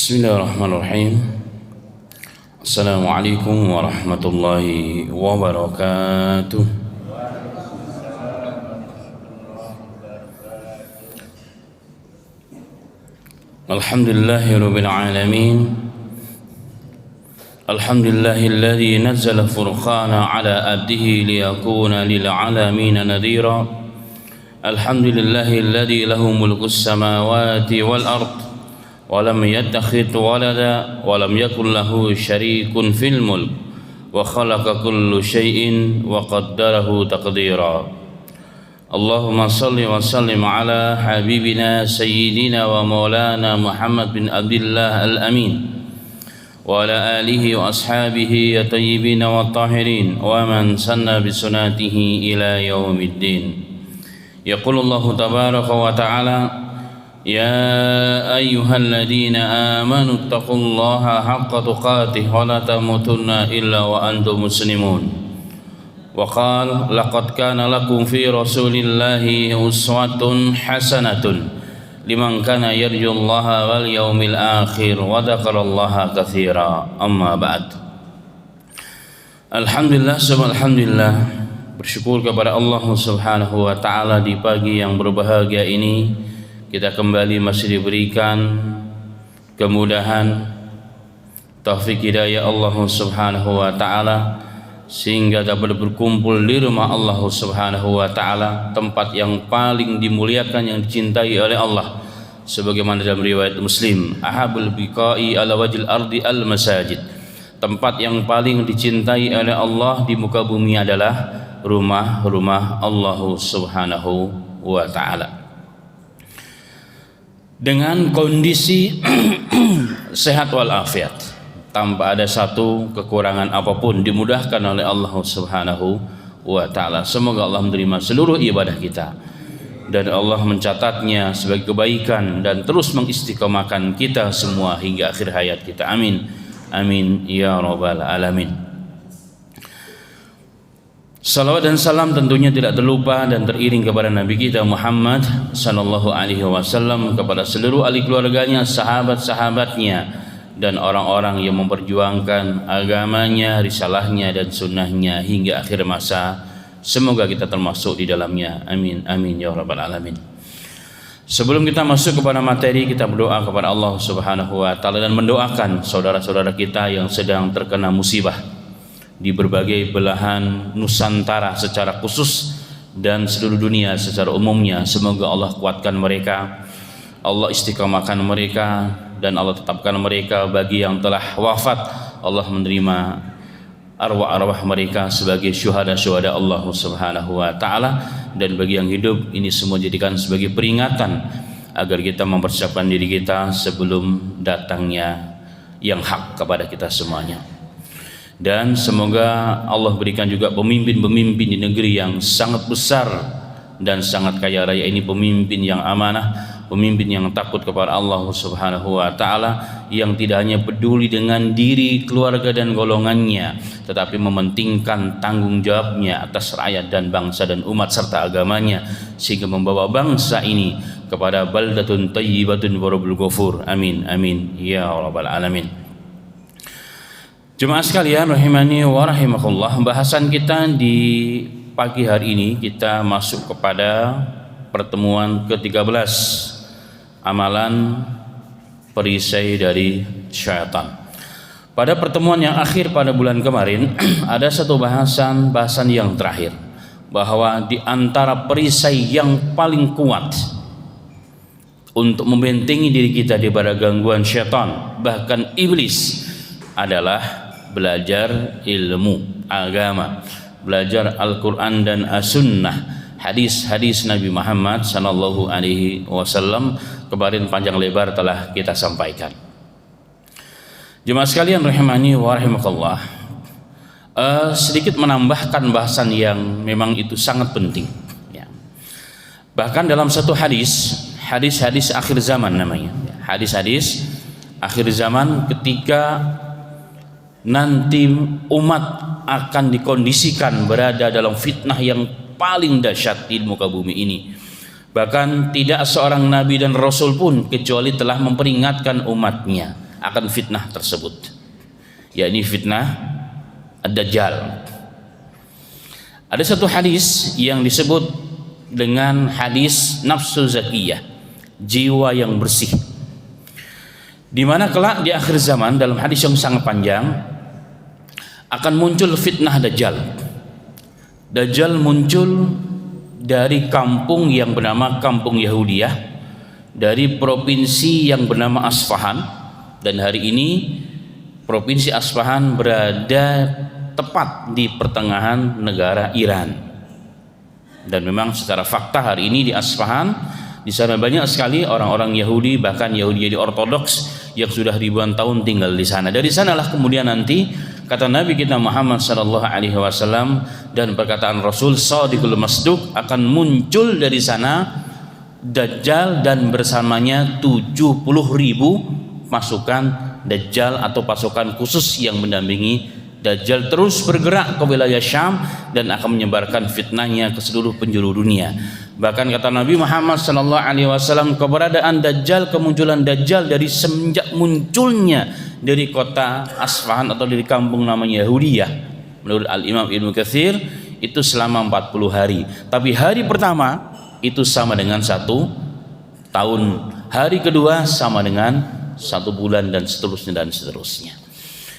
Bismillahirrahmanirrahim. Assalamualaikum warahmatullahi wabarakatuh. Alhamdulillahirabbil alamin. Alhamdulillahilladzi nazzala furqana ala abdihi liyakuna lil alamin nadhira. Alhamdulillahilladzi lahu mulkus samawati wal ardh ولم يتخذ ولدا ولم يكن له شريك في الملك وخلق كل شيء وقدره تقديرا اللهم صل وسلم على حبيبنا سيدنا ومولانا محمد بن عبد الله الأمين وعلى آله وأصحابه الطيبين والطاهرين ومن سن بسنته إلى يوم الدين. يقول الله تبارك وتعالى: يا أيها الذين آمنوا اتقوا الله حق تقاته ولا تموتن إلا وأنتم مسلمون. وقال: لقد كان لكم في رسول الله أسوة حسنة لمن كان يرجو الله واليوم الآخر وذكر الله كثيرا. أما بعد. Alhamdulillah, alhamdulillah, bersyukur kepada Allah Subhanahu wa taala di pagi yang berbahagia ini kita kembali masih diberikan kemudahan, taufik hidayah Allah Subhanahu wa taala sehingga dapat berkumpul di rumah Allah Subhanahu wa taala, tempat yang paling dimuliakan, yang dicintai oleh Allah, sebagaimana dalam riwayat Muslim, ahabul biqa'i ala wajil ardi al masajid. Tempat yang paling dicintai oleh Allah di muka bumi adalah rumah-rumah Allah Subhanahu wa taala. Dengan kondisi sehat walafiat, tanpa ada satu kekurangan apapun, dimudahkan oleh Allah Subhanahu wa taala. Semoga Allah menerima seluruh ibadah kita dan Allah mencatatnya sebagai kebaikan dan terus mengistiqomahkan kita semua hingga akhir hayat kita. Amin amin ya rabbal alamin. Salawat dan salam tentunya tidak terlupa dan teriring kepada Nabi kita Muhammad sallallahu alaihi wasallam, kepada seluruh ahli keluarganya, sahabat-sahabatnya, dan orang-orang yang memperjuangkan agamanya, risalahnya dan sunnahnya hingga akhir masa. Semoga kita termasuk di dalamnya. Amin amin ya rabbal alamin. Sebelum kita masuk kepada materi, kita berdoa kepada Allah Subhanahu wa taala dan mendoakan saudara-saudara kita yang sedang terkena musibah di berbagai belahan Nusantara secara khusus dan seluruh dunia secara umumnya. Semoga Allah kuatkan mereka, Allah istiqomahkan mereka, dan Allah tetapkan mereka. Bagi yang telah wafat, Allah menerima arwah-arwah mereka sebagai syuhada-syuhada Allah Subhanahu wa taala, dan bagi yang hidup, ini semua jadikan sebagai peringatan agar kita mempersiapkan diri kita sebelum datangnya yang hak kepada kita semuanya. Dan semoga Allah berikan juga pemimpin-pemimpin di negeri yang sangat besar dan sangat kaya raya ini, pemimpin yang amanah, pemimpin yang takut kepada Allah Subhanahu wa taala, yang tidak hanya peduli dengan diri, keluarga dan golongannya, tetapi mementingkan tanggung jawabnya atas rakyat dan bangsa dan umat serta agamanya, sehingga membawa bangsa ini kepada baldatun thayyibatun wa rabbul ghafur. Amin amin ya rabbal alamin. Jemaah sekalian rahimani wa rahimakumullah, bahasan kita di pagi hari ini kita masuk kepada pertemuan ke-13, amalan perisai dari syaitan. Pada pertemuan yang akhir pada bulan kemarin ada satu bahasan yang terakhir, bahwa di antara perisai yang paling kuat untuk membentengi diri kita daripada gangguan syaitan, bahkan iblis, adalah belajar ilmu agama, belajar Al-Quran dan As-Sunnah, hadis-hadis Nabi Muhammad sallallahu alaihi wasallam. Kemarin panjang lebar telah kita sampaikan. Jemaah sekalian rahimani wa rahimakallah, sedikit menambahkan bahasan yang memang itu sangat penting ya. Bahkan dalam satu hadis akhir zaman namanya, hadis akhir zaman, ketika nanti umat akan dikondisikan berada dalam fitnah yang paling dahsyat di muka bumi ini. Bahkan tidak seorang nabi dan rasul pun kecuali telah memperingatkan umatnya akan fitnah tersebut, yakni fitnah Ad-Dajjal. Ada satu hadis yang disebut dengan hadis nafsu zakiyah, jiwa yang bersih, di mana kelak di akhir zaman dalam hadis yang sangat panjang akan muncul fitnah Dajjal. Dajjal muncul dari kampung yang bernama Kampung Yahudiyah, dari provinsi yang bernama Asfahan, dan hari ini provinsi Asfahan berada tepat di pertengahan negara Iran. Dan memang secara fakta hari ini di Asfahan, di sana banyak sekali orang-orang Yahudi, bahkan Yahudi ortodoks yang sudah ribuan tahun tinggal di sana. Dari sanalah kemudian nanti kata Nabi kita Muhammad sallallahu alaihi wasallam dan perkataan Rasul Shadiqul Masduq, akan muncul dari sana Dajjal dan bersamanya 70.000 pasukan Dajjal atau pasukan khusus yang mendampingi Dajjal, terus bergerak ke wilayah Syam dan akan menyebarkan fitnahnya ke seluruh penjuru dunia. Bahkan kata Nabi Muhammad sallallahu alaihi wasallam, keberadaan Dajjal, kemunculan Dajjal dari semenjak munculnya dari kota Asfahan atau dari kampung namanya Yahudiyah, menurut Al-Imam Ibnu Katsir itu selama 40 hari. Tapi hari pertama itu sama dengan 1 tahun, hari kedua sama dengan 1 bulan, dan seterusnya dan seterusnya.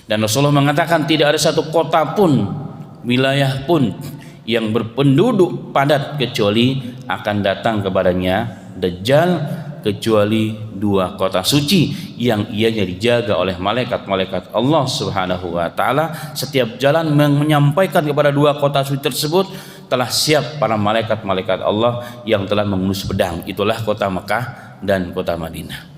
Dan Rasulullah mengatakan tidak ada satu kota pun, wilayah pun yang berpenduduk padat kecuali akan datang kepadanya Dajjal, kecuali 2 kota suci yang ianya dijaga oleh malaikat-malaikat Allah Subhanahu wa taala. Setiap jalan menyampaikan kepada 2 kota suci tersebut telah siap para malaikat-malaikat Allah yang telah mengunus pedang. Itulah kota Mekah dan kota Madinah.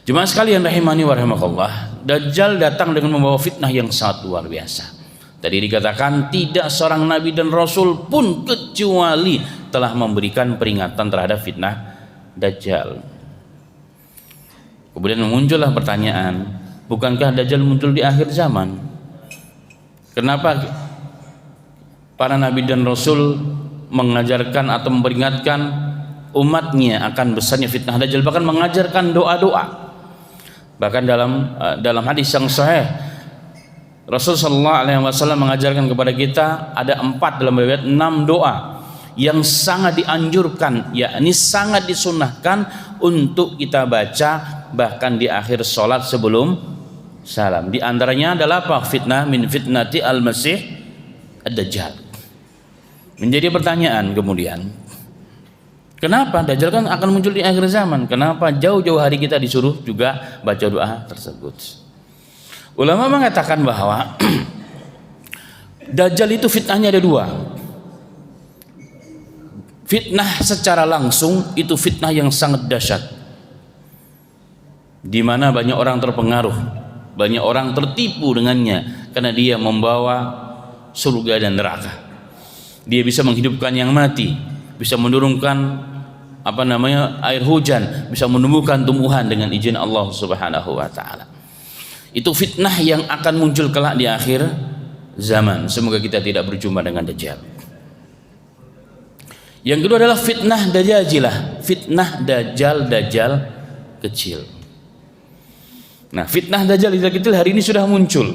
Jemaah sekalian rahimani wa rahimakumullah, Dajjal datang dengan membawa fitnah yang sangat luar biasa. Tadi dikatakan tidak seorang nabi dan rasul pun kecuali telah memberikan peringatan terhadap fitnah Dajjal. Kemudian muncullah pertanyaan, bukankah Dajjal muncul di akhir zaman? Kenapa para nabi dan rasul mengajarkan atau memperingatkan umatnya akan besarnya fitnah Dajjal, bahkan mengajarkan doa-doa? Bahkan dalam hadis yang sahih Rasul sallallahu alaihi wasallam mengajarkan kepada kita ada 4, dalam riwayat 6 doa yang sangat dianjurkan, yakni sangat disunnahkan untuk kita baca bahkan di akhir sholat sebelum salam. Di antaranya adalah apa? Fitnah min fitnati al-masih ad-dajjal. Menjadi pertanyaan kemudian, kenapa Dajjal kan akan muncul di akhir zaman? Kenapa jauh-jauh hari kita disuruh juga baca doa tersebut? Ulama mengatakan bahwa Dajjal itu fitnahnya ada 2. Fitnah secara langsung itu fitnah yang sangat dahsyat, di mana banyak orang terpengaruh, banyak orang tertipu dengannya karena dia membawa surga dan neraka. Dia bisa menghidupkan yang mati, bisa menurunkan air hujan, bisa menumbuhkan tumbuhan dengan izin Allah Subhanahu wa taala. Itu fitnah yang akan muncul kelak di akhir zaman. Semoga kita tidak berjumpa dengan Dajjal. Yang kedua adalah fitnah Dajajilah, fitnah Dajjal kecil. Nah, fitnah Dajjal kecil hari ini sudah muncul.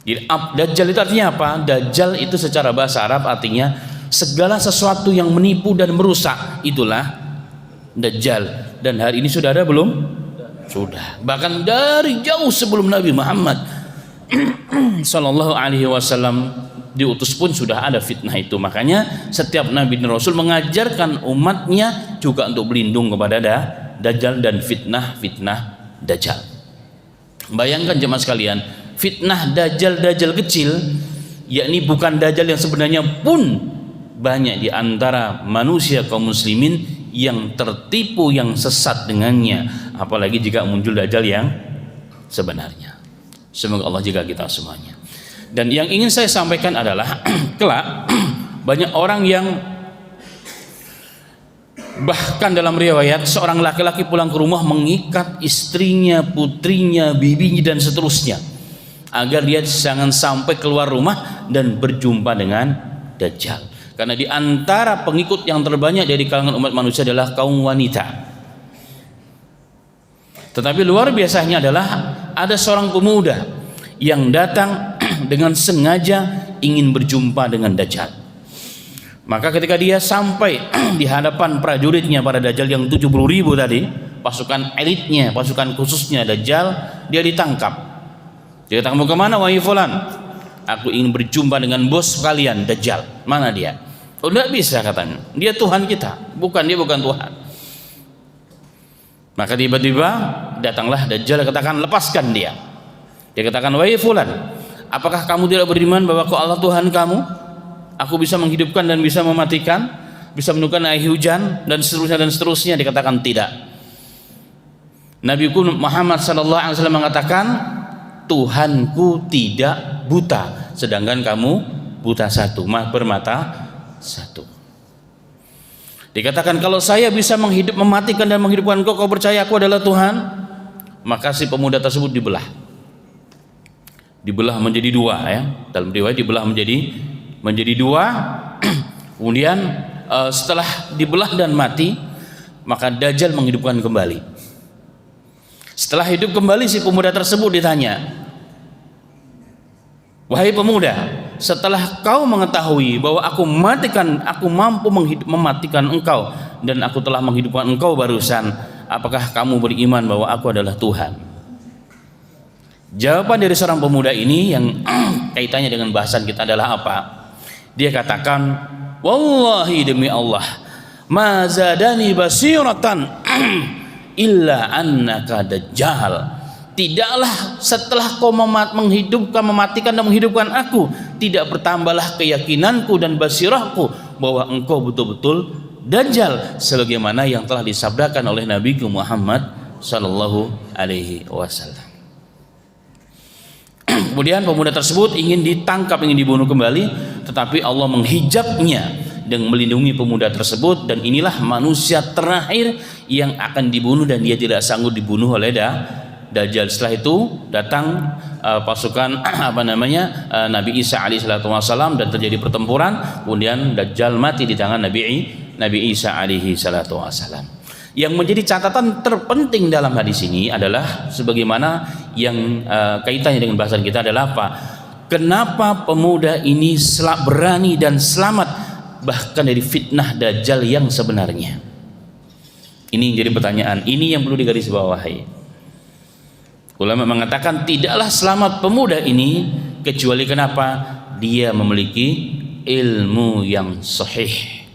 Jadi Dajjal itu artinya apa? Dajjal itu secara bahasa Arab artinya segala sesuatu yang menipu dan merusak, itulah Dajjal. Dan hari ini sudah ada belum? Sudah. Bahkan dari jauh sebelum Nabi Muhammad sallallahu alaihi wasallam diutus pun sudah ada fitnah itu. Makanya setiap nabi dan rasul mengajarkan umatnya juga untuk berlindung kepada Dajjal dan fitnah Dajjal. Bayangkan jemaah sekalian, fitnah Dajjal kecil, yakni bukan Dajjal yang sebenarnya pun banyak di antara manusia kaum muslimin yang tertipu, yang sesat dengannya, apalagi jika muncul Dajjal yang sebenarnya. Semoga Allah jaga kita semuanya. Dan yang ingin saya sampaikan adalah kelak banyak orang yang bahkan dalam riwayat seorang laki-laki pulang ke rumah mengikat istrinya, putrinya, bibinya dan seterusnya agar dia jangan sampai keluar rumah dan berjumpa dengan Dajjal. Karena di antara pengikut yang terbanyak dari kalangan umat manusia adalah kaum wanita. Tetapi luar biasanya adalah ada seorang pemuda yang datang dengan sengaja ingin berjumpa dengan Dajjal. Maka ketika dia sampai di hadapan prajuritnya pada Dajjal yang 70.000 tadi, pasukan elitnya, pasukan khususnya Dajjal, dia ditangkap. Dia kata, "Kamu kemana wahai fulan?" "Aku ingin berjumpa dengan bos kalian Dajjal." "Mana dia?" "Oh, tidak bisa," katanya. "Dia Tuhan kita." Dia bukan Tuhan." Maka tiba-tiba datanglah Dajjal, katakan, "Lepaskan dia." Dia katakan, "Wahai fulan, apakah kamu tidak beriman bahwa aku Allah Tuhan kamu? Aku bisa menghidupkan dan bisa mematikan, bisa menurunkan air hujan dan seterusnya." Dikatakan tidak. Nabi Muhammad SAW mengatakan, "Tuhanku tidak buta, sedangkan kamu buta satu, bermata satu." Dikatakan, "Kalau saya bisa mematikan dan menghidupkan engkau, kau percaya aku adalah Tuhan?" Maka si pemuda tersebut dibelah menjadi dua, ya. Dalam riwayat dibelah menjadi dua. Kemudian setelah dibelah dan mati, maka Dajjal menghidupkan kembali. Setelah hidup kembali, si pemuda tersebut ditanya, "Wahai pemuda, setelah kau mengetahui bahwa aku mampu mematikan engkau dan aku telah menghidupkan engkau barusan, apakah kamu beriman bahwa aku adalah Tuhan?" Jawaban dari seorang pemuda ini yang kaitannya dengan bahasan kita adalah apa? Dia katakan, "Wallahi, demi Allah, ma zadani basiratan illa annaka Dajjal." Tidaklah setelah kau mematikan dan menghidupkan aku, tidak bertambahlah keyakinanku dan basirahku bahwa engkau betul-betul Dajjal, sebagaimana yang telah disabdakan oleh Nabi Muhammad sallallahu alaihi wasallam. Kemudian pemuda tersebut ingin ditangkap, ingin dibunuh kembali, tetapi Allah menghijabnya dan melindungi pemuda tersebut, dan inilah manusia terakhir yang akan dibunuh dan dia tidak sanggup dibunuh oleh Dajjal. Setelah itu datang pasukan Nabi Isa alaihissalatu wassalam dan terjadi pertempuran. Kemudian Dajjal mati di tangan Nabi Isa alaihissalatu wassalam. Yang menjadi catatan terpenting dalam hadis ini adalah sebagaimana yang kaitannya dengan bahasan kita adalah apa? Kenapa pemuda ini berani dan selamat bahkan dari fitnah Dajjal yang sebenarnya? Ini jadi pertanyaan. Ini yang perlu digarisbawahi. Ulama mengatakan tidaklah selamat pemuda ini kecuali kenapa? Dia memiliki ilmu yang sahih,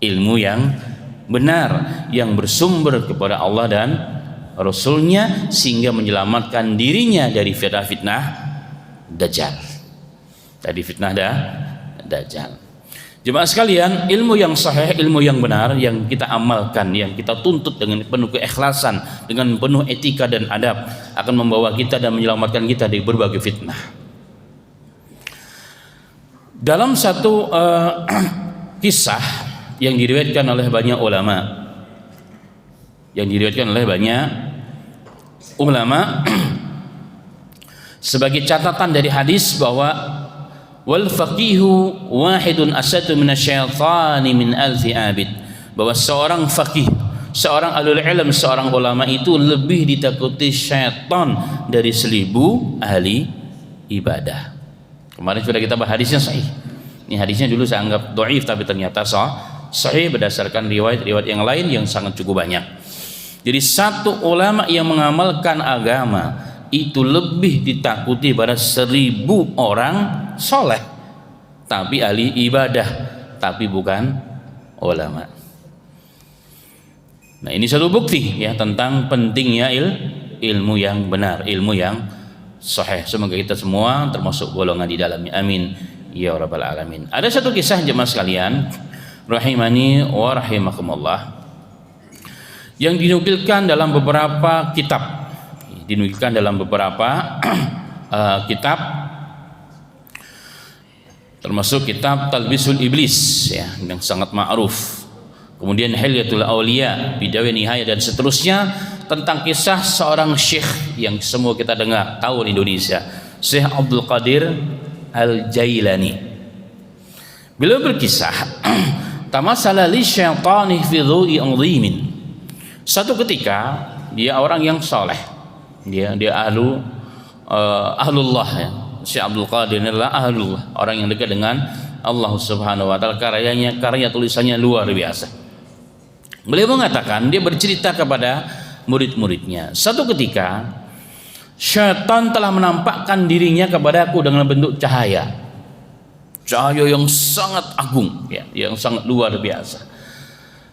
ilmu yang benar, yang bersumber kepada Allah dan Rasulnya, sehingga menyelamatkan dirinya dari fitnah Dajjal. Dari fitnah Dajjal. Jemaah sekalian, ilmu yang sahih, ilmu yang benar yang kita amalkan, yang kita tuntut dengan penuh keikhlasan, dengan penuh etika dan adab, akan membawa kita dan menyelamatkan kita dari berbagai fitnah. Dalam satu kisah yang diriwayatkan oleh banyak ulama, sebagai catatan dari hadis bahwa wal faqihu wahidun asatu minasyaitani min alfi abid, bahwa seorang faqih, seorang ahlul ilm, seorang ulama itu lebih ditakuti syaitan dari 1000 ahli ibadah. Kemarin sudah kita bahas hadisnya sahih. Ini hadisnya dulu saya anggap dhaif, tapi ternyata sahih berdasarkan riwayat-riwayat yang lain yang sangat cukup banyak. Jadi satu ulama yang mengamalkan agama itu lebih ditakuti pada 1000 orang soleh tapi ahli ibadah, tapi bukan ulama. Nah, ini satu bukti ya tentang pentingnya ilmu yang benar, ilmu yang sahih. Semoga kita semua termasuk golongan di dalamnya. Amin ya rabbal alamin. Ada satu kisah jemaah sekalian rahimani wa rahimakumullah yang dinukilkan dalam beberapa kitab, kitab, termasuk kitab Talbisul Iblis ya, yang sangat ma'ruf. Kemudian Hilyatul Auliya, Bidayah Nihayah dan seterusnya, tentang kisah seorang syekh yang semua kita dengar tahu di Indonesia, Syekh Abdul Qadir Al-Jailani. Beliau berkisah, tamasala li syaitani fi dhu'i 'azimin. Satu ketika dia orang yang soleh, dia ahlullah ya. Syekh Abdul Qadir adalah ahlullah, orang yang dekat dengan Allah Subhanahu wa taala. Karya tulisannya luar biasa. Beliau mengatakan, dia bercerita kepada murid-muridnya, satu ketika syaitan telah menampakkan dirinya kepadaku dengan bentuk cahaya yang sangat agung ya, yang sangat luar biasa.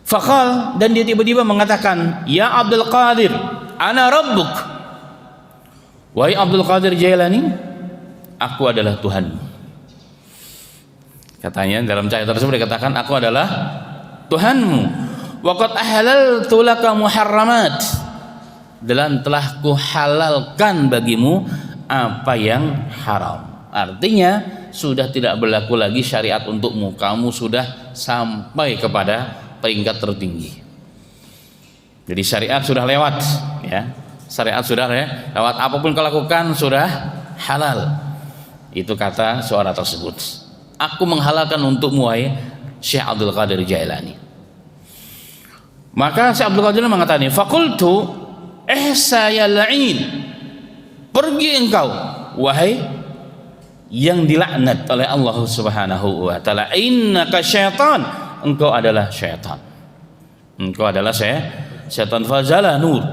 Faqal, dan dia tiba-tiba mengatakan, ya Abdul Qadir, ana rabbuk. Wahai Abdul Qadir Jailani, aku adalah Tuhanmu. Katanya dalam cahaya tersebut dikatakan, aku adalah Tuhanmu. Wa qad ahlaltu laka muharramat, dan telah kuhalalkan bagimu apa yang haram. Artinya sudah tidak berlaku lagi syariat untukmu, kamu sudah sampai kepada peringkat tertinggi. Jadi syariat sudah lewat ya. Syariat sudah lewat, apapun kau lakukan sudah halal. Itu kata suara tersebut. Aku menghalalkan untukmu wahai Syekh Abdul Qadir Jailani. Maka Syekh Abdul Qadir mengatakan, faqultu saya la'in, pergi engkau wahai yang dilaknat oleh Allah Subhanahu wa taala, innaka syaitan, engkau adalah syaitan, engkau adalah syaitan. Fazala nur.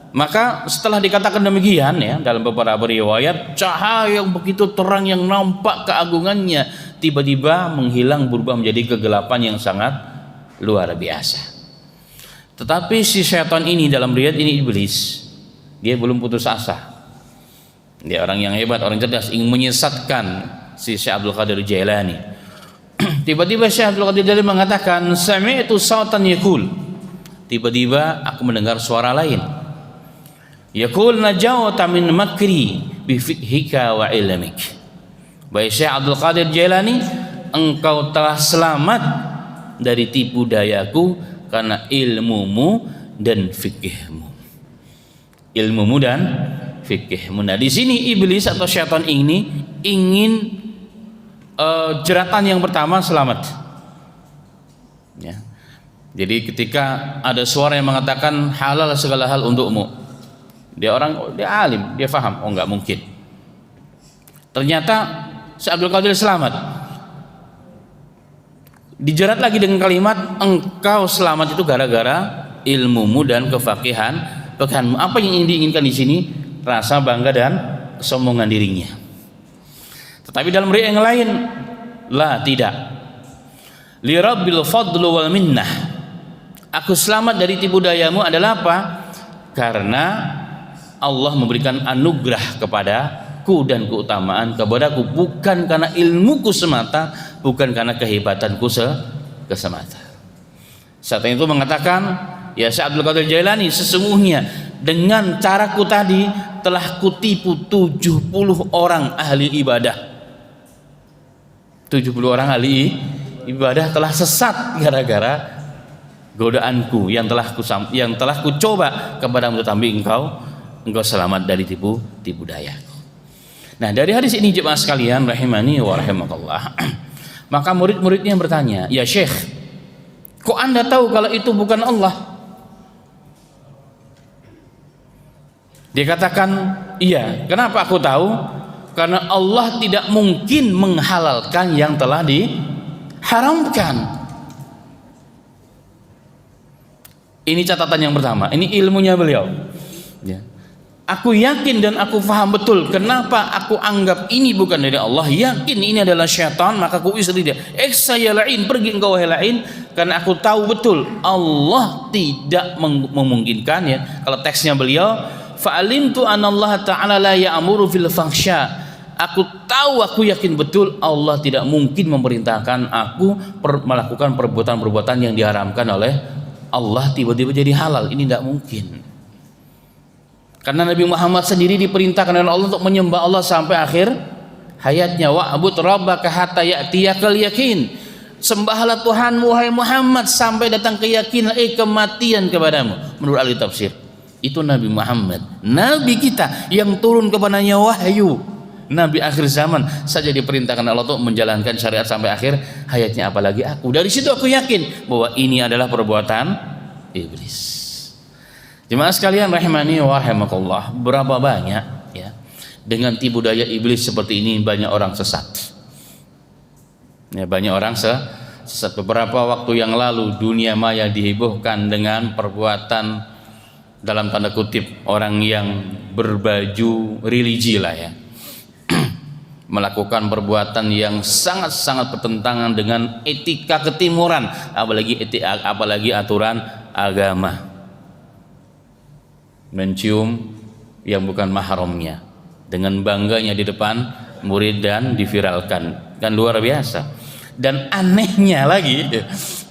Maka setelah dikatakan demikian ya, dalam beberapa riwayat, cahaya yang begitu terang yang nampak keagungannya tiba-tiba menghilang, berubah menjadi kegelapan yang sangat luar biasa. Tetapi si syaitan ini, dalam riwayat ini iblis, dia belum putus asa. Dia orang yang hebat, orang cerdas, ingin menyesatkan si Syekh Abdul Qadir Jailani. Tiba-tiba Syekh Abdul Qadir Jailani mengatakan, sami'tu sautan yaqul, tiba-tiba aku mendengar suara lain, yaqul najawta min makri bi fiqhika wa ilmik. Baik Syekh Abdul Qadir Jailani, engkau telah selamat dari tipu dayaku karena ilmumu dan fikihmu. Ilmumu dan fikihmu. Nah, di sini iblis atau syaitan ini ingin jeratan yang pertama selamat. Ya. Jadi ketika ada suara yang mengatakan halal segala hal untukmu, dia alim, dia faham, oh enggak mungkin. Ternyata Syekh Abdul Qadir selamat. Dijerat lagi dengan kalimat, engkau selamat itu gara-gara ilmumu dan kefakihanmu. Apa yang diinginkan di sini? Rasa bangga dan kesombongan dirinya. Tetapi dalam riwayat yang lain, tidak. Li rabbil fadlu wal minnah, aku selamat dari tipu dayamu adalah apa? Karena Allah memberikan anugerah kepadaku dan keutamaan kepadaku, bukan karena ilmuku semata, bukan karena kehebatanku semata. Saat itu mengatakan, ya Syekh Abdul Qadir Jailani, sesungguhnya dengan caraku tadi telah kutipu 70 orang ahli ibadah. 70 orang ahli ibadah telah sesat gara-gara godaanku yang telah kucoba kepadamu, tetapi engkau selamat dari tipu daya. Nah, dari hadis ini jemaah sekalian rahimani wa rahimakallah, maka murid-muridnya bertanya, ya Syekh, kok Anda tahu kalau itu bukan Allah? Dia katakan, iya. Kenapa aku tahu? Karena Allah tidak mungkin menghalalkan yang telah diharamkan. Ini catatan yang pertama. Ini ilmunya beliau. Ya. Aku yakin dan aku faham betul kenapa aku anggap ini bukan dari Allah. Yakin ini adalah syaitan, maka aku istri dia. Saya lain, pergi engkau wahai lain, karena aku tahu betul Allah tidak memungkinkan ya. Kalau teksnya beliau, fa'alimtu anallaha ta'ala la ya'muru fil fahsya. Aku tahu, aku yakin betul Allah tidak mungkin memerintahkan aku melakukan perbuatan-perbuatan yang diharamkan oleh Allah tiba-tiba jadi halal. Ini tidak mungkin. Karena Nabi Muhammad sendiri diperintahkan oleh Allah untuk menyembah Allah sampai akhir hayatnya. Wa'bud rabbaka hatta ya'tiyakal yakin. Sembahlah Tuhanmu wahai Muhammad sampai datang keyakinan, kematian kepadamu. Menurut ahli tafsir, itu Nabi Muhammad, Nabi kita yang turun kepadanya wahyu, Nabi akhir zaman saja diperintahkan Allah untuk menjalankan syariat sampai akhir hayatnya, apalagi aku. Dari situ aku yakin bahwa ini adalah perbuatan iblis. Jemaah sekalian rahimani wa rahimakumullah, berapa banyak ya dengan tipu daya iblis seperti ini banyak orang sesat. Ya, banyak orang sesat. Beberapa waktu yang lalu dunia maya dihebohkan dengan perbuatan dalam tanda kutip orang yang berbaju religi lah ya. Melakukan perbuatan yang sangat-sangat bertentangan dengan etika ketimuran, apalagi aturan agama. Mencium yang bukan mahramnya dengan bangganya di depan murid dan diviralkan, kan luar biasa. Dan anehnya lagi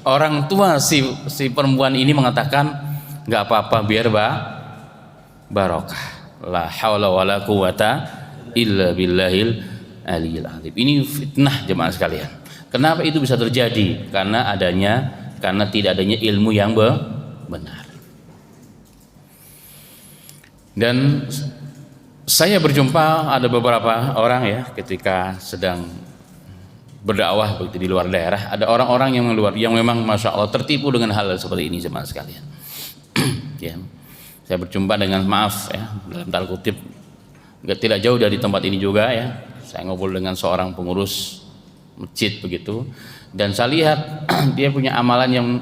orang tua si perempuan ini mengatakan nggak apa-apa biar barokah, la haula wala quwata illa billahil aliyil azim. Ini fitnah jemaah sekalian. Kenapa itu bisa terjadi? Karena tidak adanya ilmu yang benar. Dan saya berjumpa ada beberapa orang ya ketika sedang berdakwah begitu di luar daerah, ada orang-orang yang memang masya Allah tertipu dengan hal seperti ini jemaah sekalian. Ya, saya berjumpa dengan maaf ya dalam tanda kutip tidak jauh dari tempat ini juga ya. Saya ngobrol dengan seorang pengurus masjid begitu, dan saya lihat dia punya amalan yang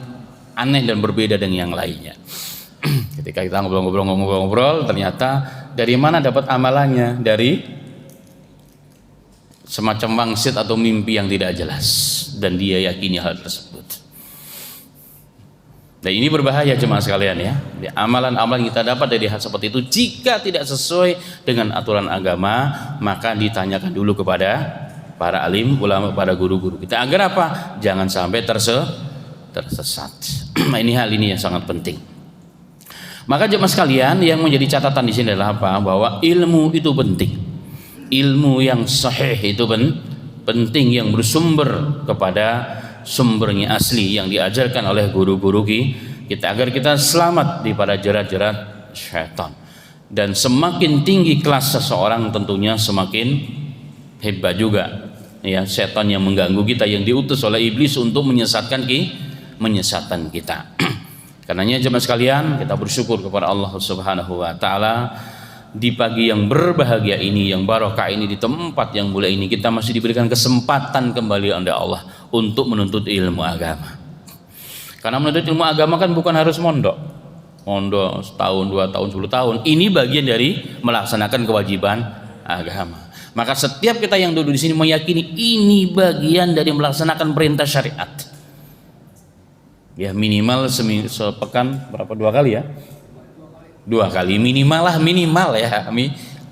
aneh dan berbeda dengan yang lainnya. Ketika kita ngobrol, ternyata dari mana dapat amalannya? Dari semacam wangsit atau mimpi yang tidak jelas, dan dia yakini hal tersebut. Dan ini berbahaya jemaah sekalian ya. Amalan-amalan kita dapat dari hal seperti itu jika tidak sesuai dengan aturan agama, maka ditanyakan dulu kepada para alim, ulama, para guru-guru kita agar apa? Jangan sampai tersesat. Nah, hal ini yang sangat penting. Maka jemaah sekalian, yang menjadi catatan di sini adalah apa? Bahwa ilmu itu penting. Ilmu yang sahih itu penting, yang bersumber kepada sumbernya asli yang diajarkan oleh guru-guru kita agar kita selamat daripada jerat-jerat syaitan. Dan semakin tinggi kelas seseorang tentunya semakin hebat juga ya setan yang mengganggu kita, yang diutus oleh iblis untuk menyesatkan kita. Karenanya jemaah sekalian, kita bersyukur kepada Allah Subhanahu wa taala di pagi yang berbahagia ini, yang barokah ini, di tempat yang mulia ini, kita masih diberikan kesempatan kembali oleh Allah untuk menuntut ilmu agama. Karena menuntut ilmu agama kan bukan harus mondok setahun, 2 tahun, 10 tahun. Ini bagian dari melaksanakan kewajiban agama. Maka setiap kita yang duduk di sini meyakini ini bagian dari melaksanakan perintah syariat. Ya minimal sepekan berapa, 2 kali ya? 2 kali minimal ya,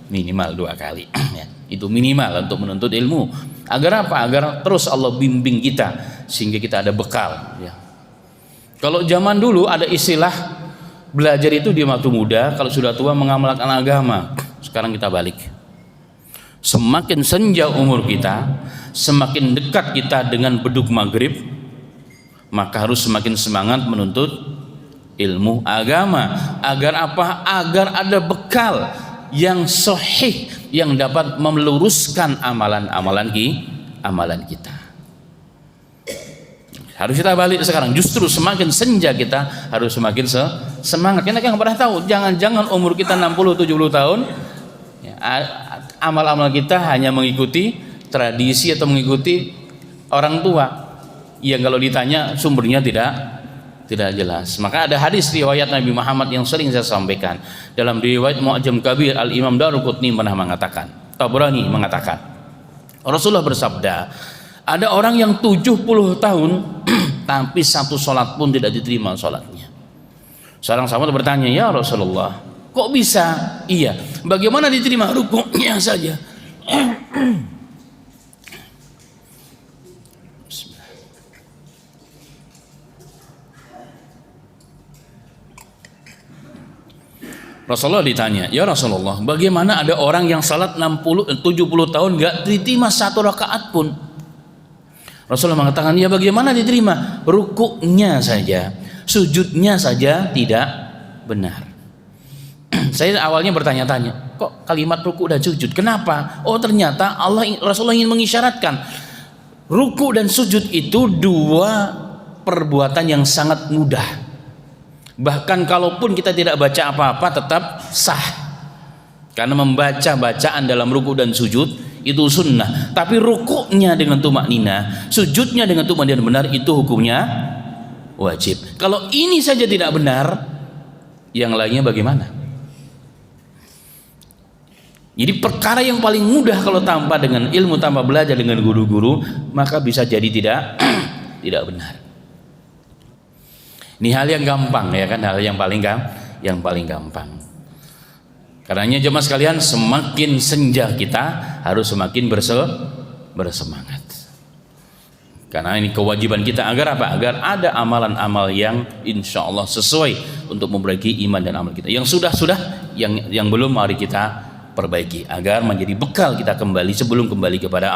minimal 2 kali ya, itu minimal untuk menuntut ilmu. Agar apa? Agar terus Allah bimbing kita sehingga kita ada bekal ya. Kalau zaman dulu ada istilah belajar itu di waktu muda, kalau sudah tua mengamalkan agama. Sekarang kita balik. Semakin senja umur kita, semakin dekat kita dengan beduk maghrib, maka harus semakin semangat menuntut ilmu agama. Agar apa? Agar ada bekal yang sahih yang dapat meluruskan amalan kita. Harus kita balik sekarang. Justru semakin senja kita harus semakin semangat. Kita nggak pernah tahu. Jangan-jangan umur kita 60-70 tahun, ya, amal-amal kita hanya mengikuti tradisi atau mengikuti orang tua yang kalau ditanya sumbernya tidak jelas. Maka ada hadis riwayat Nabi Muhammad yang sering saya sampaikan. Dalam riwayat Mu'jam Kabir, Al-Imam Daruqutni pernah mengatakan, Tabrani mengatakan, Rasulullah bersabda, ada orang yang 70 tahun tapi satu sholat pun tidak diterima sholatnya. Seorang sahabat bertanya, ya Rasulullah, kok bisa? Iya, bagaimana diterima? Rukuknya saja. Rasulullah ditanya, ya Rasulullah, bagaimana ada orang yang salat 70 tahun gak diterima 1 rakaat pun? Rasulullah mengatakan, ya bagaimana diterima? Rukuknya saja, sujudnya saja tidak benar. Saya awalnya bertanya-tanya, kok kalimat ruku dan sujud? Kenapa? Oh ternyata Rasulullah ingin mengisyaratkan ruku dan sujud itu 2 perbuatan yang sangat mudah. Bahkan kalaupun kita tidak baca apa-apa tetap sah, karena membaca bacaan dalam ruku dan sujud itu sunnah. Tapi rukuknya dengan tumaknina, sujudnya dengan tumaknina benar, itu hukumnya wajib. Kalau ini saja tidak benar, yang lainnya bagaimana? Jadi perkara yang paling mudah kalau tanpa dengan ilmu, tanpa belajar dengan guru-guru, maka bisa jadi tidak benar. Ini hal yang gampang ya kan, hal yang paling gampang. Karenanya jemaah sekalian, semakin senja kita harus semakin bersemangat. Karena ini kewajiban kita agar apa? Agar ada amalan-amal yang insya Allah sesuai untuk memperbaiki iman dan amal kita. Yang sudah, yang belum mari kita perbaiki agar menjadi bekal kita kembali sebelum kembali kepada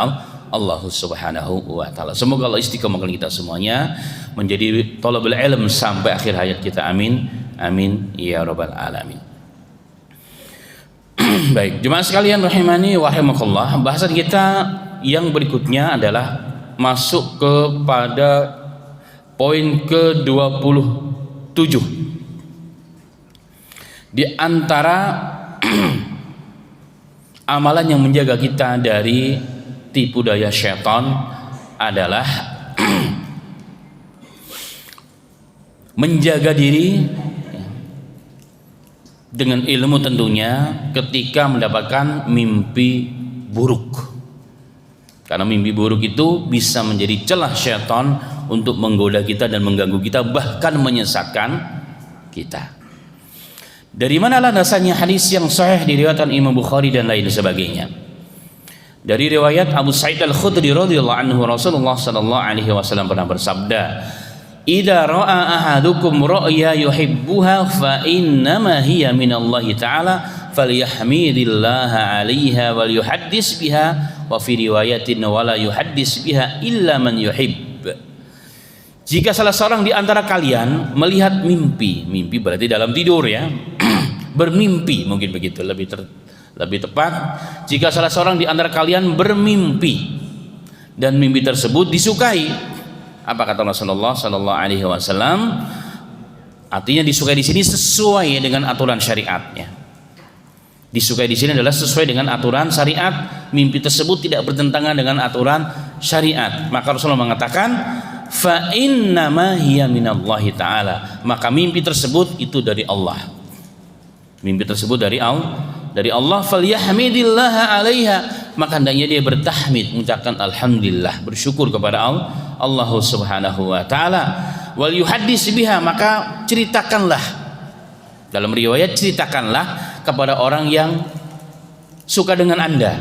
Allah Subhanahu wa taala. Semoga Allah istiqomahkan kita semuanya menjadi thalabul ilm sampai akhir hayat kita. Amin. Amin ya rabbal alamin. Baik, jemaah sekalian rahimani wa rahimakumullah. Bahasan kita yang berikutnya adalah masuk kepada poin ke-27. Di antara amalan yang menjaga kita dari tipu daya syaitan adalah menjaga diri dengan ilmu tentunya ketika mendapatkan mimpi buruk. Karena mimpi buruk itu bisa menjadi celah syaitan untuk menggoda kita dan mengganggu kita, bahkan menyesatkan kita. Dari mana landasannya hadis yang sahih diriwayatkan Imam Bukhari dan lain sebagainya? Dari riwayat Abu Sa'id Al-Khudri radhiyallahu anhu, Rasulullah sallallahu alaihi wasallam pernah bersabda, "Idza ra'a ahadukum ra'ya yuhibbuha fa innama hiya minallahi ta'ala falyahmidillaha 'alaiha wal yuhaddis biha wa fi riwayatin wala yuhaddis biha illa man yuhibb." Jika salah seorang di antara kalian melihat mimpi berarti dalam tidur ya, bermimpi mungkin begitu lebih tepat. Jika salah seorang di antara kalian bermimpi dan mimpi tersebut disukai, apa kata Rasulullah sallallahu alaihi wasallam? Artinya disukai di sini sesuai dengan aturan syariatnya. Disukai di sini adalah sesuai dengan aturan syariat. Mimpi tersebut tidak bertentangan dengan aturan syariat. Maka Rasulullah mengatakan, fa innama hiya minallahi ta'ala, maka mimpi tersebut itu dari Allah. Mimpi tersebut dari Allah. Falyahmidillaha 'alaiha, maka hendaknya dia bertahmid, mengucapkan alhamdulillah, bersyukur kepada Allah Subhanahu wa taala. Wal yuhaddis biha, maka ceritakanlah, dalam riwayat ceritakanlah kepada orang yang suka dengan Anda.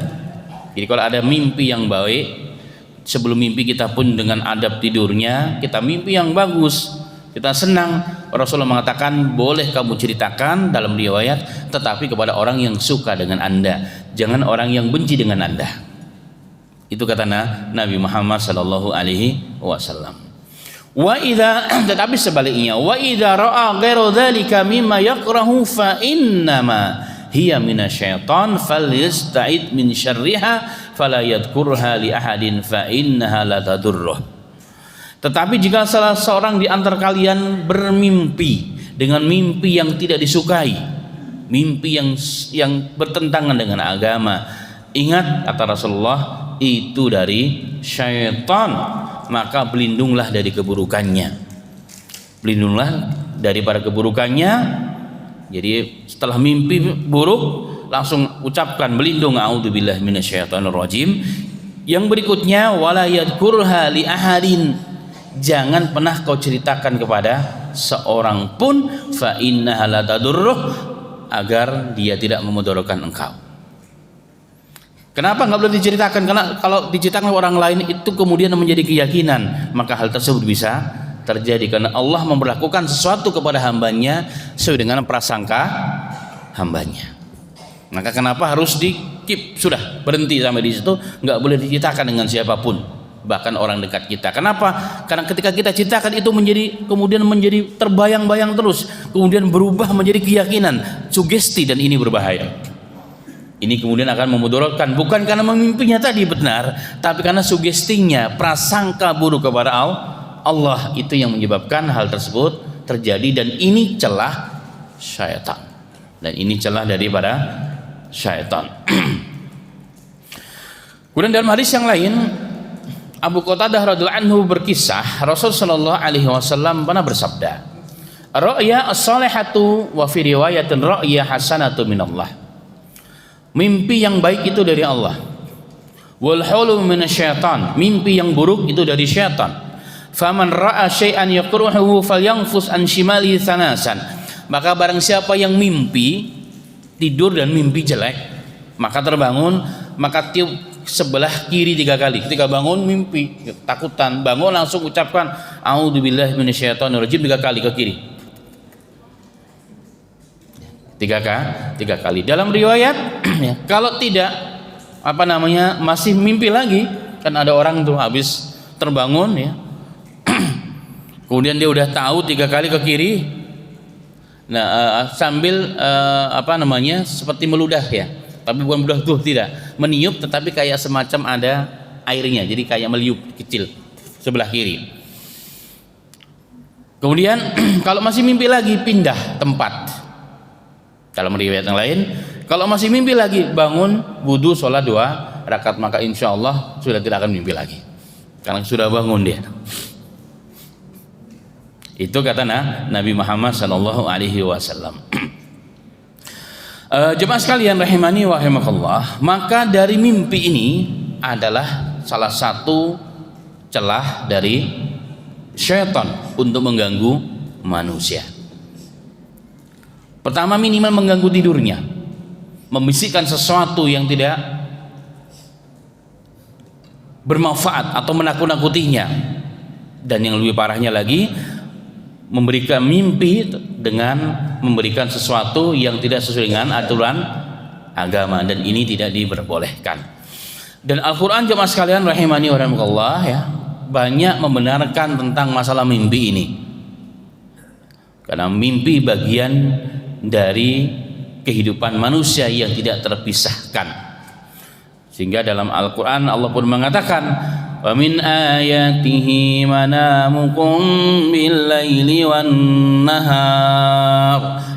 Jadi kalau ada mimpi yang baik, sebelum mimpi kita pun dengan adab tidurnya kita mimpi yang bagus, kita senang, Rasulullah mengatakan boleh kamu ceritakan dalam riwayat, tetapi kepada orang yang suka dengan Anda, jangan orang yang benci dengan Anda. Itu kata Nabi Muhammad sallallahu alaihi wasallam. Wa idza, tetapi sebaliknya, wa idza ra'a ghairu dzalika mimma yakrahu fa innama hiya minasyaiton falyasta'id min syarriha fala yadhkurha li ahadin fa innaha la tadurruh. Tetapi jika salah seorang di antara kalian bermimpi dengan mimpi yang tidak disukai, mimpi yang bertentangan dengan agama, ingat kata Rasulullah, itu dari syaitan, maka berlindunglah dari keburukannya. Berlindunglah daripada keburukannya. Jadi setelah mimpi buruk langsung ucapkan berlindung, a'udzubillahi minasyaitonir rajim. Yang berikutnya, wala yadhkurha li ahadin, jangan pernah kau ceritakan kepada seorang pun, fa innaha la tadurruh, agar dia tidak memudaratkan engkau. Kenapa nggak boleh diceritakan? Karena kalau diceritakan orang lain itu kemudian menjadi keyakinan, maka hal tersebut bisa terjadi karena Allah memperlakukan sesuatu kepada hambanya sesuai dengan prasangka hambanya. Maka kenapa harus di-keep, sudah berhenti sampai di situ, nggak boleh diceritakan dengan siapapun, bahkan orang dekat kita. Kenapa? Karena ketika kita ceritakan itu kemudian menjadi terbayang-bayang terus, kemudian berubah menjadi keyakinan, sugesti, dan ini berbahaya. Ini kemudian akan memudaratkan, bukan karena mimpinya tadi benar, tapi karena sugestinya, prasangka buruk kepada Allah, itu yang menyebabkan hal tersebut terjadi, dan ini celah syaitan. Dan ini celah daripada syaitan. Kemudian dalam hadis yang lain, Abu Qatadah radhiyallahu anhu berkisah, Rasul sallallahu alaihi wasallam pernah bersabda, "Ra'ya as-salihatu wa fi riwayatin ra'ya hasanatu minallah." Mimpi yang baik itu dari Allah. Wal hulum minasyaitan, mimpi yang buruk itu dari syaitan. Faman ra'a syai'an yakruhuhu falyanfus an shimali thanasan. Maka barang siapa yang mimpi tidur dan mimpi jelek, maka terbangun, maka tiup sebelah kiri 3 kali. Ketika bangun mimpi takutan, bangun langsung ucapkan a'udzubillahi minasyaitonirrajim 3 kali ke kiri. 3 kali. Dalam riwayat ya, kalau tidak masih mimpi lagi, kan ada orang tuh habis terbangun ya. Kemudian dia udah tahu 3 kali ke kiri. Nah, sambil seperti meludah ya. Tapi bukan meludah tuh, tidak. Meniup tetapi kayak semacam ada airnya. Jadi kayak meliup kecil sebelah kiri. Kemudian kalau masih mimpi lagi, pindah tempat. Dalam riwayat yang lain, kalau masih mimpi lagi, bangun, wudu, sholat 2 rakaat, maka insya Allah sudah tidak akan mimpi lagi, karena sudah bangun dia. Itu kata Nabi Muhammad SAW. Jemaah sekalian rahimani wa rahimakallah, maka dari mimpi ini adalah salah satu celah dari syaitan untuk mengganggu manusia. Pertama, minimal mengganggu tidurnya, membisikkan sesuatu yang tidak bermanfaat atau menakut-nakutinya. Dan yang lebih parahnya lagi, memberikan mimpi dengan memberikan sesuatu yang tidak sesuai dengan aturan agama, dan ini tidak diperbolehkan. Dan Al-Quran jemaah sekalian rahimani wa rahimakallah ya, banyak membenarkan tentang masalah mimpi ini, karena mimpi bagian dari kehidupan manusia yang tidak terpisahkan. Sehingga dalam Al-Quran Allah pun mengatakan, wa min ayatihi manamukum bil-laili wan-nahar.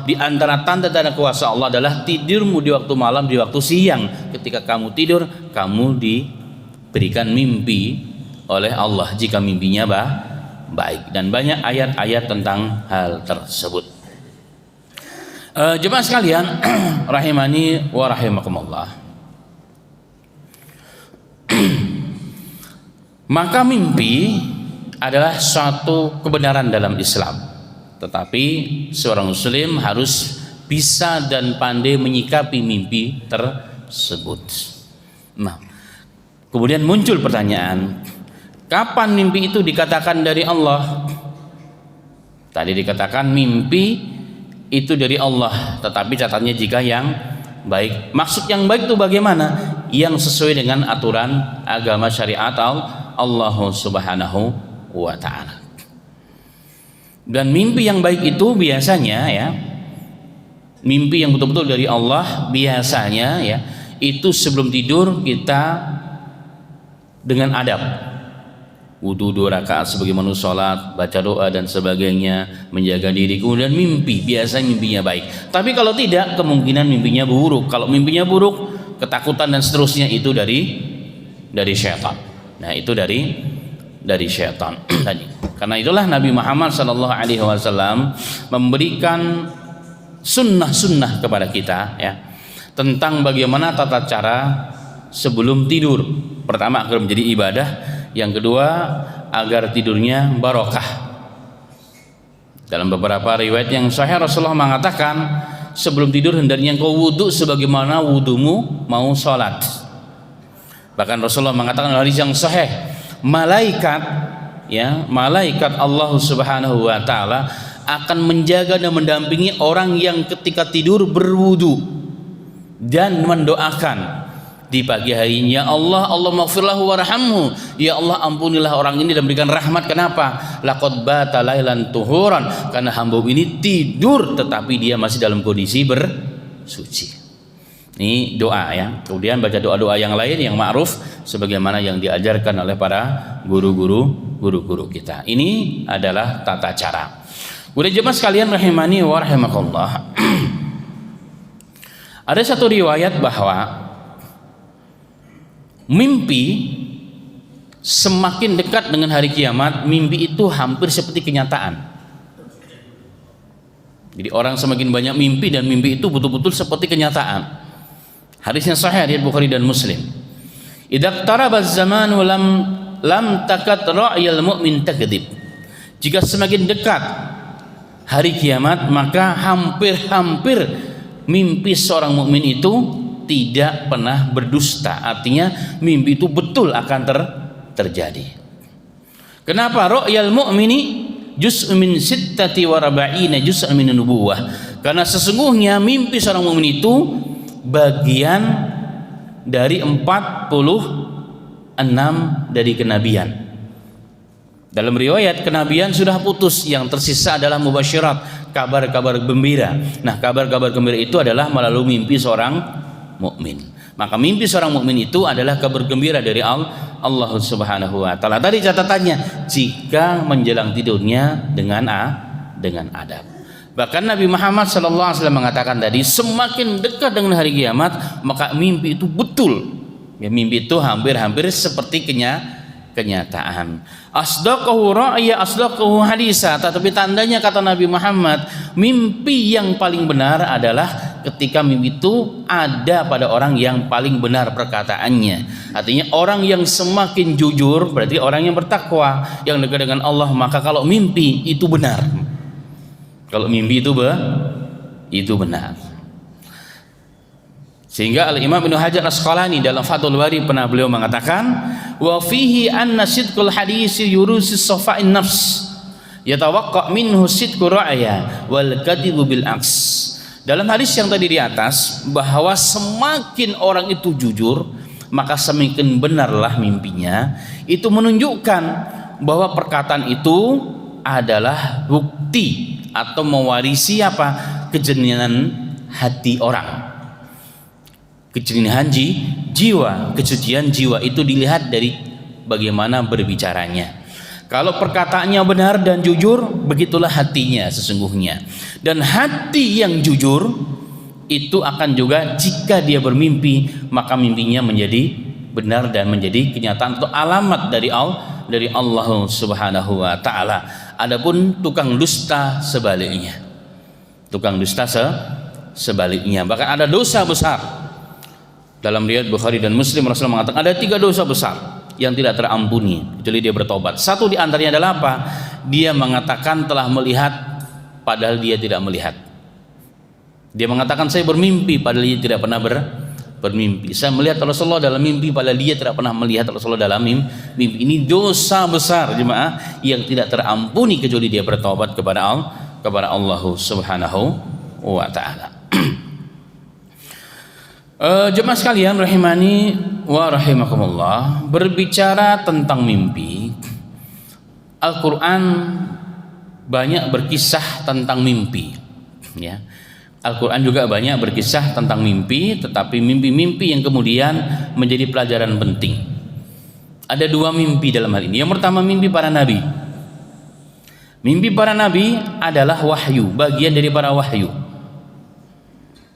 Di antara tanda-tanda kuasa Allah adalah tidurmu di waktu malam, di waktu siang. Ketika kamu tidur, kamu diberikan mimpi oleh Allah jika mimpinya baik. Dan banyak ayat-ayat tentang hal tersebut. Jemaah sekalian rahimani wa rahimakumullah. Maka mimpi adalah suatu kebenaran dalam Islam, tetapi seorang muslim harus bisa dan pandai menyikapi mimpi tersebut. Nah, kemudian muncul pertanyaan, kapan mimpi itu dikatakan dari Allah? Tadi dikatakan mimpi itu dari Allah, tetapi catatannya jika yang baik. Maksud yang baik itu bagaimana? Yang sesuai dengan aturan agama syariat Allah Subhanahu wa ta'ala. Dan mimpi yang baik itu biasanya ya, mimpi yang betul-betul dari Allah biasanya ya, itu sebelum tidur kita dengan adab, wudu 2 rakaat sebagaimana sholat, baca doa dan sebagainya, menjaga diri, kemudian mimpi, biasanya mimpinya baik. Tapi kalau tidak, kemungkinan mimpinya buruk. Kalau mimpinya buruk, ketakutan dan seterusnya, itu dari syaitan. Nah, itu dari syaitan tadi. Karena itulah Nabi Muhammad SAW memberikan sunnah-sunnah kepada kita ya, tentang bagaimana tata cara sebelum tidur. Pertama, agar menjadi ibadah. Yang kedua, agar tidurnya barokah. Dalam beberapa riwayat yang sahih, Rasulullah mengatakan, sebelum tidur hendaknya engkau wudu sebagaimana wudumu mau sholat. Bahkan Rasulullah mengatakan dalam hadis yang sahih, malaikat Allah Subhanahu wa ta'ala akan menjaga dan mendampingi orang yang ketika tidur berwudu dan mendoakan di pagi harinya, Allah maghfirlahu warhamhu, ya Allah ampunilah orang ini dan berikan rahmat. Kenapa? Laqad bata lailan tuhuran, karena hamba ini tidur tetapi dia masih dalam kondisi bersuci. Ini doa ya. Kemudian baca doa-doa yang lain yang ma'ruf sebagaimana yang diajarkan oleh para guru-guru kita. Ini adalah tata cara. Udah jemaah sekalian rahimani wa rahimakallah. Ada satu riwayat bahwa mimpi semakin dekat dengan hari kiamat, mimpi itu hampir seperti kenyataan. Jadi orang semakin banyak mimpi dan mimpi itu betul-betul seperti kenyataan. Hadisnya sahih riwayat Bukhari dan Muslim. Idza qaraba az-zamanu lam takat ra'yal mu'min takdzib. Jika semakin dekat hari kiamat, maka hampir-hampir mimpi seorang mukmin itu tidak pernah berdusta. Artinya mimpi itu betul akan terjadi. Kenapa? Ra'yal mu'mini juz'un min sittati wa arba'ina juz'an min nubuwah. Karena sesungguhnya mimpi seorang mukmin itu bagian dari 46 dari kenabian. Dalam riwayat kenabian sudah putus, yang tersisa adalah mubasyirat, kabar-kabar gembira. Nah, kabar-kabar gembira itu adalah melalui mimpi seorang mukmin. Maka mimpi seorang mukmin itu adalah kabar gembira dari Allah Subhanahu wa taala. Tadi catatannya, jika menjelang tidurnya dengan adab. Bahkan Nabi Muhammad SAW mengatakan tadi, semakin dekat dengan hari kiamat, maka mimpi itu betul. Ya, mimpi itu hampir-hampir seperti kenyataan. Asdaqahu ra'ya asdaqahu hadisa. Tetapi tandanya, kata Nabi Muhammad, mimpi yang paling benar adalah ketika mimpi itu ada pada orang yang paling benar perkataannya. Artinya orang yang semakin jujur berarti orang yang bertakwa, yang dekat dengan Allah. Maka kalau mimpi itu benar, kalau mimpi itu benar. Sehingga Al-Imam Ibnu Hajar Asqalani dalam Fathul Bari pernah beliau mengatakan, wa fihi anna sidqul hadisi yurusi safa'in nafs yatawaqqa minhu sidqu ra'ya wal kadhibu bil aks. Dalam hadis yang tadi di atas, bahwa semakin orang itu jujur, maka semakin benarlah mimpinya. Itu menunjukkan bahwa perkataan itu adalah bukti atau mewarisi apa? Kejernihan hati orang. Kejernihan jiwa, kesucian jiwa itu dilihat dari bagaimana berbicaranya. Kalau perkataannya benar dan jujur, begitulah hatinya sesungguhnya. Dan hati yang jujur itu akan juga, jika dia bermimpi, maka mimpinya menjadi benar dan menjadi kenyataan atau alamat dari Allah Subhanahu wa taala. Adapun tukang dusta sebaliknya. Tukang dusta sebaliknya. Bahkan ada dosa besar. Dalam riwayat Bukhari dan Muslim, Rasulullah mengatakan ada 3 dosa besar yang tidak terampuni kecuali dia bertobat. Satu di antaranya adalah apa? Dia mengatakan telah melihat padahal dia tidak melihat. Dia mengatakan saya bermimpi padahal dia tidak pernah bermimpi. Saya melihat Rasulullah dalam mimpi padahal dia tidak pernah melihat Rasulullah dalam mimpi. Ini dosa besar jemaah yang tidak terampuni kecuali dia bertobat kepada Allah Subhanahu wa taala. Jemaah sekalian rahimani wa rahimakumullah, berbicara tentang mimpi, Al-Quran banyak berkisah tentang mimpi, ya. Al-Quran juga banyak berkisah tentang mimpi, tetapi mimpi-mimpi yang kemudian menjadi pelajaran penting. Ada 2 mimpi dalam hal ini. Yang pertama, mimpi para nabi. Mimpi para nabi adalah wahyu, bagian dari para wahyu.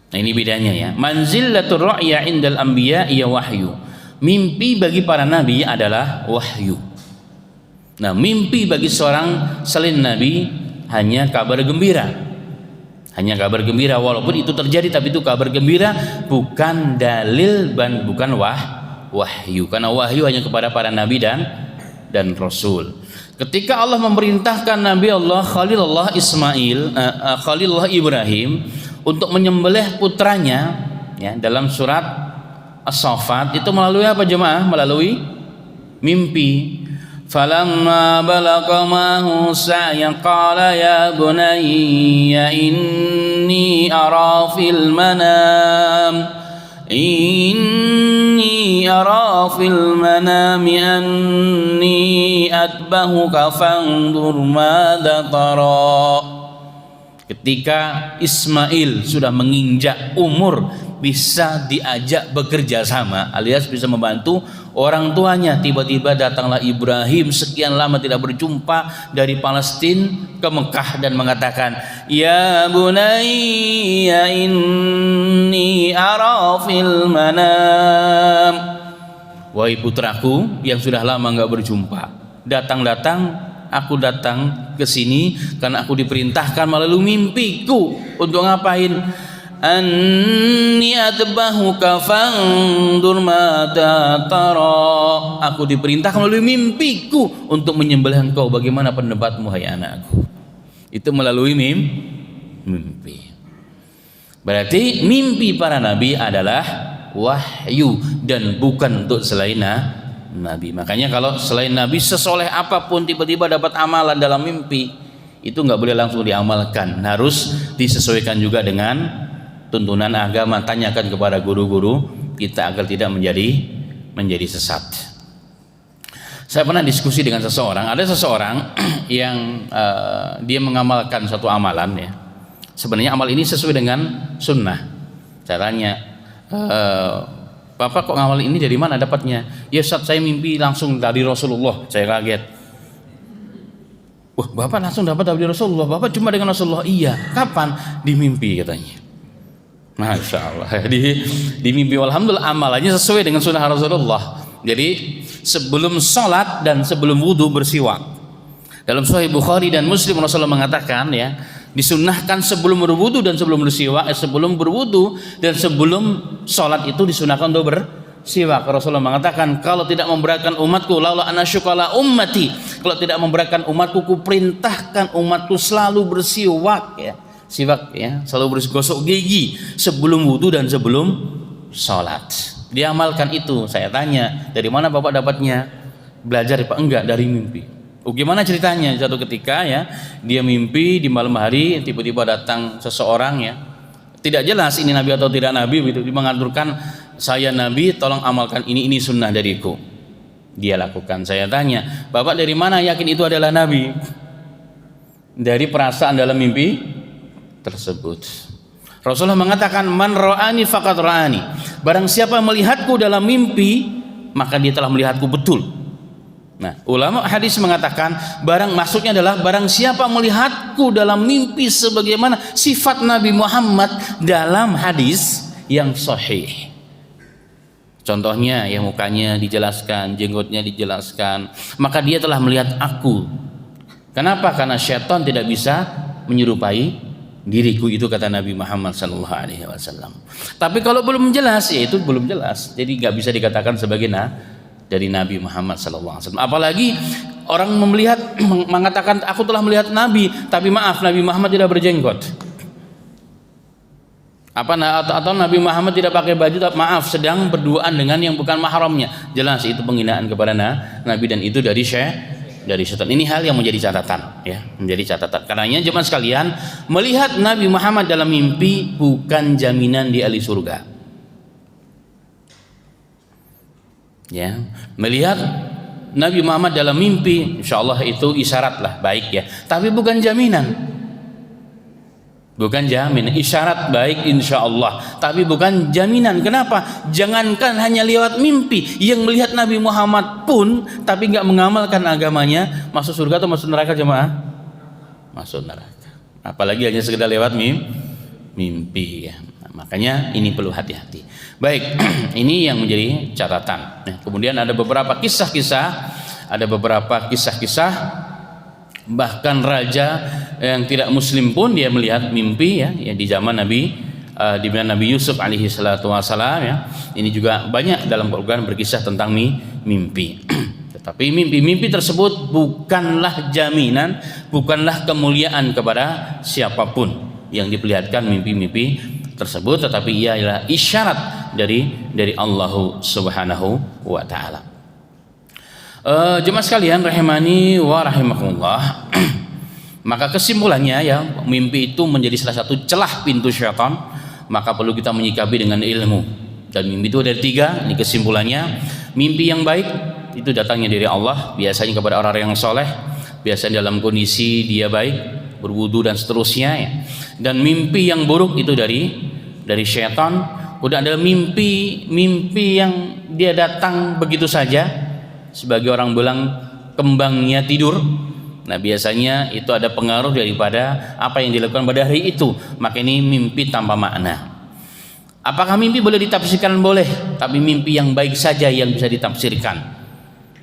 Nah, ini bedanya ya. Manzilatul ra'ya indal anbiya ya wahyu. Mimpi bagi para nabi adalah wahyu. Nah, mimpi bagi seorang selain nabi hanya kabar gembira. Hanya kabar gembira, walaupun itu terjadi, tapi itu kabar gembira, bukan dalil dan bukan wahyu. Karena wahyu hanya kepada para nabi dan rasul. Ketika Allah memerintahkan Nabi Allah Khalilullah Ibrahim untuk menyembelih putranya, ya, dalam surat As-Saffat, itu melalui apa jemaah? Melalui mimpi. Falamma balagha ma'ahu sa'yan qala ya bunayya inni ara fil manami anni atbahuka fanzur madza tara. Ketika Ismail sudah menginjak umur bisa diajak bekerja sama alias bisa membantu orang tuanya, tiba-tiba datanglah Ibrahim sekian lama tidak berjumpa dari Palestina ke Mekah dan mengatakan, ya bunayya inni ara fil manam, wahai putraku yang sudah lama enggak berjumpa, aku datang ke sini karena aku diperintahkan melalui mimpiku untuk ngapain? Anni atbahuka fandur mata tara. Aku diperintahkan melalui mimpiku untuk menyembelih engkau. Bagaimana pendapatmu hai anakku? Itu melalui mimpi. Berarti mimpi para nabi adalah wahyu dan bukan untuk selain nabi. Makanya kalau selain nabi sesoleh apapun tiba-tiba dapat amalan dalam mimpi, itu nggak boleh langsung diamalkan, harus disesuaikan juga dengan tuntunan agama. Tanyakan kepada guru-guru kita agar tidak menjadi sesat. Saya pernah diskusi dengan seseorang, ada seseorang yang dia mengamalkan satu amalan ya. Sebenarnya amal ini sesuai dengan sunnah. Saya tanya, Bapak kok ngamal ini dari mana dapatnya? Ya Ustaz, saya mimpi langsung dari Rasulullah. Saya kaget. Wah, Bapak langsung dapat dari Rasulullah? Bapak cuma dengan Rasulullah? Iya. Kapan? Di mimpi katanya. Masya Allah. Di mimpi, alhamdulillah amalannya sesuai dengan sunnah Rasulullah. Jadi sebelum sholat dan sebelum wudhu bersiwak. Dalam Sahih Bukhari dan Muslim Rasulullah mengatakan ya, disunnahkan sebelum berwudu dan sebelum bersiwak, sebelum berwudu dan sebelum sholat itu disunnahkan untuk bersiwak. Rasulullah mengatakan, kalau tidak memberatkan umatku, laula anasyukala ummati, kalau tidak memberatkan umatku, kuperintahkan umatku selalu bersiwak ya, siwak ya, selalu bergosok gigi sebelum wudu dan sebelum sholat. Diamalkan itu. Saya tanya, dari mana Bapak dapatnya? Belajar Pak? Enggak, dari mimpi. Oh, gimana ceritanya? Satu ketika ya, dia mimpi di malam hari, tiba-tiba datang seseorang ya, tidak jelas ini nabi atau tidak nabi, begitu. Dia mengaturkan, saya nabi, tolong amalkan ini sunnah dariku. Dia lakukan. Saya tanya, Bapak dari mana yakin itu adalah nabi? Dari perasaan dalam mimpi tersebut. Rasulullah mengatakan, man ra'ani faqad ra'ani, barang siapa melihatku dalam mimpi, maka dia telah melihatku betul. Nah, ulama hadis mengatakan maksudnya adalah barang siapa melihatku dalam mimpi sebagaimana sifat Nabi Muhammad dalam hadis yang sahih. Contohnya yang mukanya dijelaskan, jenggotnya dijelaskan, maka dia telah melihat aku. Kenapa? Karena syaitan tidak bisa menyerupai diriku, itu kata Nabi Muhammad SAW. Tapi kalau belum jelas, ya itu belum jelas. Jadi nggak bisa dikatakan sebagai dari Nabi Muhammad SAW. Apalagi orang mengatakan aku telah melihat Nabi, tapi maaf Nabi Muhammad tidak berjenggot. Atau Nabi Muhammad tidak pakai baju, tapi maaf sedang berduaan dengan yang bukan mahramnya. Jelas itu penghinaan kepada Nabi dan itu dari syaitan. Ini hal yang menjadi catatan ya, menjadi catatan. Karenanya jemaah sekalian, melihat Nabi Muhammad dalam mimpi bukan jaminan di ahli surga. Ya, melihat Nabi Muhammad dalam mimpi, insya Allah itu isyarat lah baik ya, tapi bukan jaminan, isyarat baik insya Allah, tapi bukan jaminan. Kenapa? Jangankan hanya lewat mimpi, yang melihat Nabi Muhammad pun tapi nggak mengamalkan agamanya, masuk surga atau masuk neraka jemaah? Masuk neraka. Apalagi hanya sekedar lewat mimpi ya. Makanya ini perlu hati-hati. Baik, ini yang menjadi catatan. Nah, kemudian ada beberapa kisah-kisah, bahkan raja yang tidak muslim pun dia melihat mimpi ya di zaman di mana Nabi Yusuf alaihi salatu wasalam ya. Ini juga banyak dalam Al-Qur'an berkisah tentang mimpi. Tetapi mimpi-mimpi tersebut bukanlah jaminan, bukanlah kemuliaan kepada siapapun yang diperlihatkan mimpi-mimpi tersebut, tetapi ia adalah isyarat dari Allah Subhanahu wa taala. Jemaah sekalian rahimani wa rahimakumullah. Maka kesimpulannya ya, mimpi itu menjadi salah satu celah pintu syaitan, maka perlu kita menyikapi dengan ilmu. Dan mimpi itu ada 3, ini kesimpulannya. Mimpi yang baik itu datangnya dari Allah, biasanya kepada orang yang soleh, biasanya dalam kondisi dia baik, berwudu dan seterusnya ya. Dan mimpi yang buruk itu dari syaitan. Kemudian ada mimpi yang dia datang begitu saja, sebagai orang bilang kembangnya tidur. Nah, biasanya itu ada pengaruh daripada apa yang dilakukan pada hari itu, maka ini mimpi tanpa makna. Apakah mimpi boleh ditafsirkan? Boleh, tapi mimpi yang baik saja yang bisa ditafsirkan.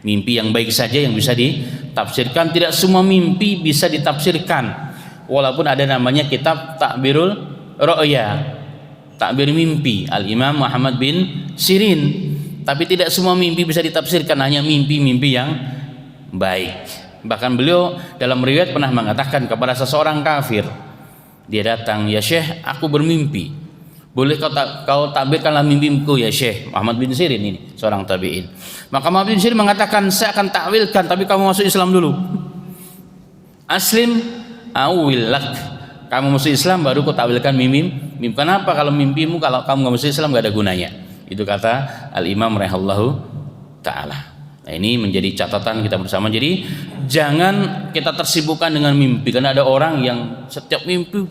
Mimpi yang baik saja yang bisa ditafsirkan. Tidak semua mimpi bisa ditafsirkan. Walaupun ada namanya kitab Ta'birul Ru'ya, takbir mimpi, Al-Imam Muhammad bin Sirin. Tapi tidak semua mimpi bisa ditafsirkan, hanya mimpi-mimpi yang baik. Bahkan beliau dalam riwayat pernah mengatakan kepada seseorang kafir, dia datang, "Ya Syekh, aku bermimpi. Boleh kau takbirkanlah mimpiku ya Syekh?" Muhammad bin Sirin ini seorang tabi'in. Maka Muhammad bin Sirin mengatakan, "Saya akan takwilkan, tapi kamu masuk Islam dulu. Aslim awilak. Kamu masuk Islam baru kau takwilkan mimpi. Kenapa? Kalau mimpimu kalau kamu nggak masuk Islam nggak ada gunanya." Itu kata Al-Imam rahimahullahu taala. Nah, ini menjadi catatan kita bersama. Jadi jangan kita tersibukkan dengan mimpi, karena ada orang yang setiap mimpi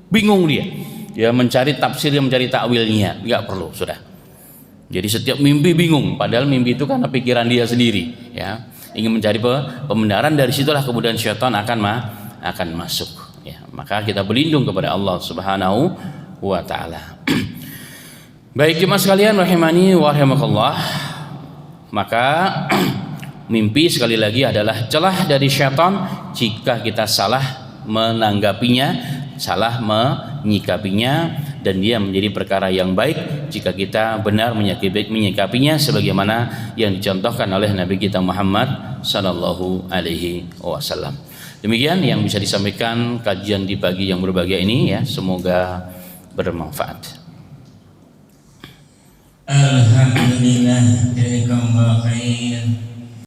bingung dia mencari tafsir, mencari takwilnya. Nggak perlu, sudah. Jadi setiap mimpi bingung, padahal mimpi itu karena pikiran dia sendiri, ya. Ingin mencari pembenaran, dari situlah kemudian syaitan akan masuk, ya. Maka kita berlindung kepada Allah Subhanahu wa taala. Baik jemaah sekalian rahimani wa rahimakallah. Maka mimpi sekali lagi adalah celah dari syaitan jika kita salah menanggapinya, salah menyikapinya, dan dia menjadi perkara yang baik jika kita benar menyikapinya sebagaimana yang dicontohkan oleh Nabi kita Muhammad sallallahu alaihi wasallam. Demikian yang bisa disampaikan kajian di pagi yang berbahagia ini, ya, semoga bermanfaat. Alhamdulillah, jazakumullah khairan.